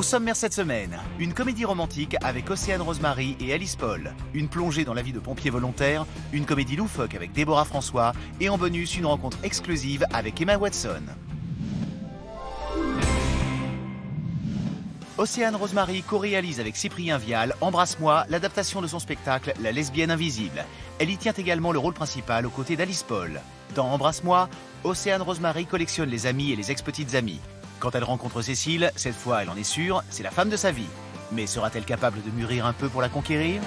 Au sommaire cette semaine, une comédie romantique avec Océane Rosemary et Alice Paul, une plongée dans la vie de pompiers volontaires, une comédie loufoque avec Déborah François et en bonus une rencontre exclusive avec Emma Watson. Océane Rosemary co-réalise avec Cyprien Vial Embrasse-moi, l'adaptation de son spectacle La lesbienne invisible. Elle y tient également le rôle principal aux côtés d'Alice Paul. Dans Embrasse-moi, Océane Rosemary collectionne les amis et les ex-petites amies. Quand elle rencontre Cécile, cette fois elle en est sûre, c'est la femme de sa vie. Mais sera-t-elle capable de mûrir un peu pour la conquérir?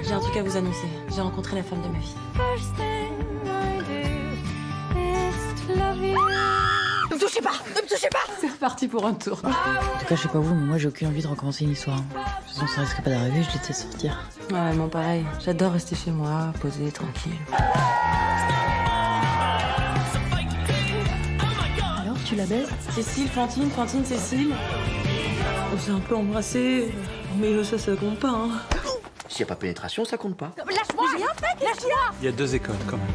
J'ai un truc à vous annoncer. J'ai rencontré la femme de ma vie. Ne me touchez pas! Ne me touchez pas! C'est reparti pour un tour. En tout cas, je sais pas vous, mais moi j'ai aucune envie de recommencer une histoire. De toute façon, ça risquerait pas d'arriver, je laisse sortir. Ouais, moi pareil. J'adore rester chez moi, posé, tranquille. Alors, tu la baises? Cécile, Fantine, Cécile. On s'est un peu embrassé, mais ça compte pas, hein. S'il n'y a pas pénétration, ça compte pas. Lâche-moi! J'ai rien fait! Lâche-moi! Il y a 2 écoles, quand même.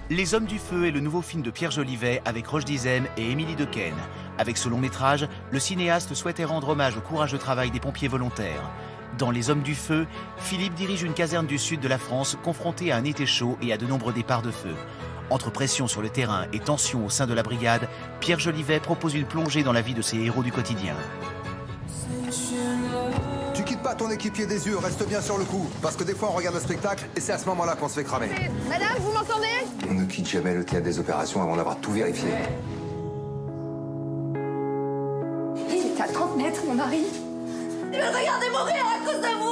Les Hommes du Feu est le nouveau film de Pierre Jolivet avec Roche Dizem et Émilie Dequesne. Avec ce long métrage, le cinéaste souhaitait rendre hommage au courageux travail des pompiers volontaires. Dans Les Hommes du Feu, Philippe dirige une caserne du sud de la France confrontée à un été chaud et à de nombreux départs de feu. Entre pression sur le terrain et tension au sein de la brigade, Pierre Jolivet propose une plongée dans la vie de ses héros du quotidien. Tu quittes pas ton équipier des yeux, reste bien sur le coup. Parce que des fois on regarde le spectacle et c'est à ce moment-là qu'on se fait cramer. Madame, vous m'entendez? On ne quitte jamais le théâtre des opérations avant d'avoir tout vérifié. Il est à 30 mètres, mon mari. Je vais le regarder mourir à cause de vous!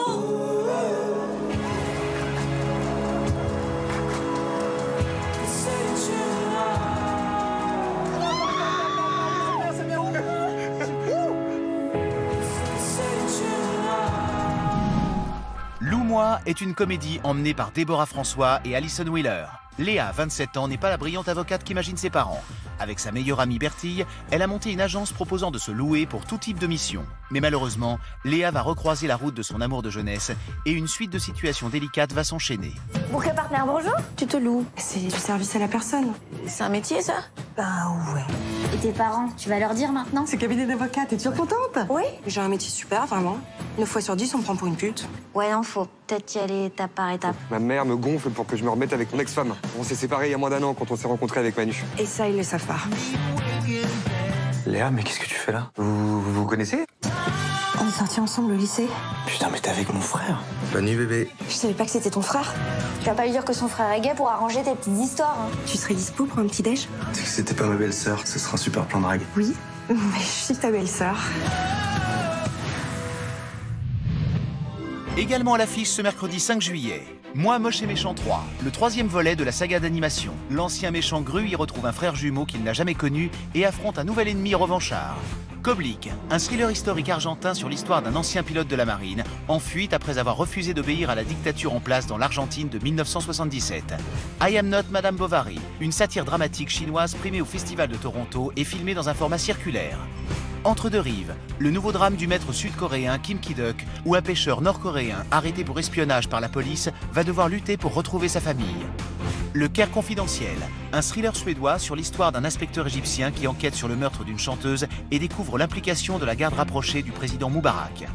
Loue-moi est une comédie emmenée par Déborah François et Alison Wheeler. Léa, 27 ans, n'est pas la brillante avocate qu'imaginent ses parents. Avec sa meilleure amie Bertille, elle a monté une agence proposant de se louer pour tout type de mission. Mais malheureusement, Léa va recroiser la route de son amour de jeunesse et une suite de situations délicates va s'enchaîner. Bouquet partenaire, bonjour. Tu te loues. C'est du service à la personne. C'est un métier, ça? Bah ouais. Et tes parents, tu vas leur dire maintenant? C'est cabinet d'avocat, t'es toujours contente? Oui. J'ai un métier super, vraiment. 9 fois sur 10, on me prend pour une pute. Ouais, non, faut peut-être y aller étape par étape. Ma mère me gonfle pour que je me remette avec mon ex-femme. On s'est séparés il y a moins d'1 an quand on s'est rencontrés avec Manu. Et ça, ils le savent pas. Léa, mais qu'est-ce que tu fais là? Vous connaissez? On est sortis ensemble au lycée. Putain, mais t'es avec mon frère. Manu bébé. Je savais pas que c'était ton frère. Tu vas pas lui dire que son frère est gay pour arranger tes petites histoires, hein. Tu serais dispo pour un petit déj? Si c'était pas ma belle-sœur, ce serait un super plan drague. Oui, mais je suis ta belle-sœur. Également à l'affiche ce mercredi 5 juillet, Moi moche et méchant 3, le 3e volet de la saga d'animation. L'ancien méchant Gru y retrouve un frère jumeau qu'il n'a jamais connu et affronte un nouvel ennemi revanchard. Koblik, un thriller historique argentin sur l'histoire d'un ancien pilote de la marine, en fuite après avoir refusé d'obéir à la dictature en place dans l'Argentine de 1977. I Am Not Madame Bovary, une satire dramatique chinoise primée au Festival de Toronto et filmée dans un format circulaire. Entre deux rives, le nouveau drame du maître sud-coréen Kim Ki-duk, où un pêcheur nord-coréen arrêté pour espionnage par la police va devoir lutter pour retrouver sa famille. Le Caire confidentiel, un thriller suédois sur l'histoire d'un inspecteur égyptien qui enquête sur le meurtre d'une chanteuse et découvre l'implication de la garde rapprochée du président Moubarak.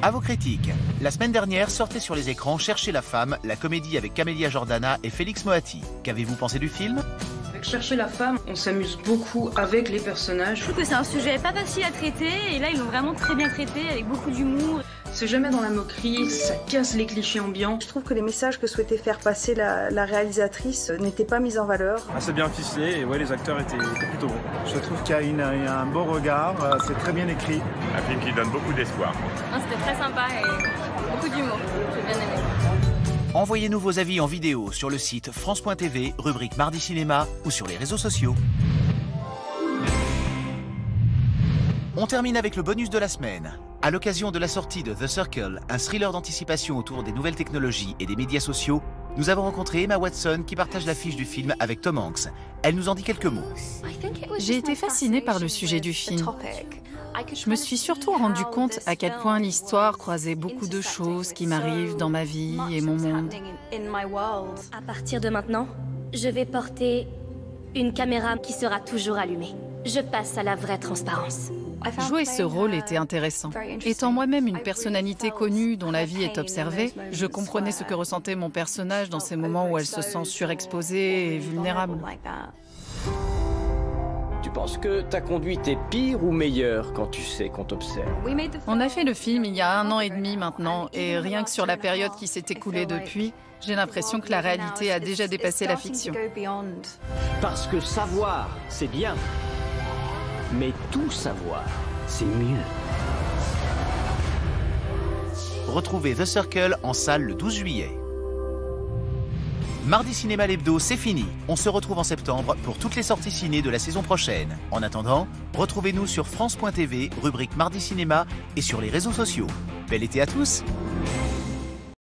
À vos critiques, la semaine dernière sortait sur les écrans Chercher la femme, la comédie avec Camélia Jordana et Félix Moati. Qu'avez-vous pensé du film ? Avec Chercher la femme, on s'amuse beaucoup avec les personnages. Je trouve que c'est un sujet pas facile à traiter et là ils l'ont vraiment très bien traité avec beaucoup d'humour. C'est jamais dans la moquerie, ça casse les clichés ambiants. Je trouve que les messages que souhaitait faire passer la réalisatrice n'étaient pas mis en valeur. C'est bien ficelé et ouais, les acteurs étaient plutôt bons. Je trouve qu'il y a un beau regard, c'est très bien écrit. Un film qui donne beaucoup d'espoir. C'était très sympa et beaucoup d'humour, j'ai bien aimé. Envoyez-nous vos avis en vidéo sur le site France.tv, rubrique Mardi Cinéma ou sur les réseaux sociaux. On termine avec le bonus de la semaine. À l'occasion de la sortie de The Circle, un thriller d'anticipation autour des nouvelles technologies et des médias sociaux, nous avons rencontré Emma Watson qui partage l'affiche du film avec Tom Hanks. Elle nous en dit quelques mots. J'ai été fascinée par le sujet du film. Je me suis surtout rendu compte à quel point l'histoire croisait beaucoup de choses qui m'arrivent dans ma vie et mon monde. À partir de maintenant, je vais porter Une caméra qui sera toujours allumée. Je passe à la vraie transparence. Jouer ce rôle était intéressant. Étant moi-même une personnalité connue dont la vie est observée, je comprenais ce que ressentait mon personnage dans ces moments où elle se sent surexposée et vulnérable. Tu penses que ta conduite est pire ou meilleure quand tu sais qu'on t'observe? On a fait le film il y a 1 an et demi maintenant, et rien que sur la période qui s'est écoulée depuis, j'ai l'impression que la réalité a déjà dépassé la fiction. Parce que savoir, c'est bien. Mais tout savoir, c'est mieux. Retrouvez The Circle en salle le 12 juillet. Mardi Cinéma l'hebdo, c'est fini. On se retrouve en septembre pour toutes les sorties ciné de la saison prochaine. En attendant, retrouvez-nous sur France.tv, rubrique Mardi Cinéma et sur les réseaux sociaux. Bel été à tous!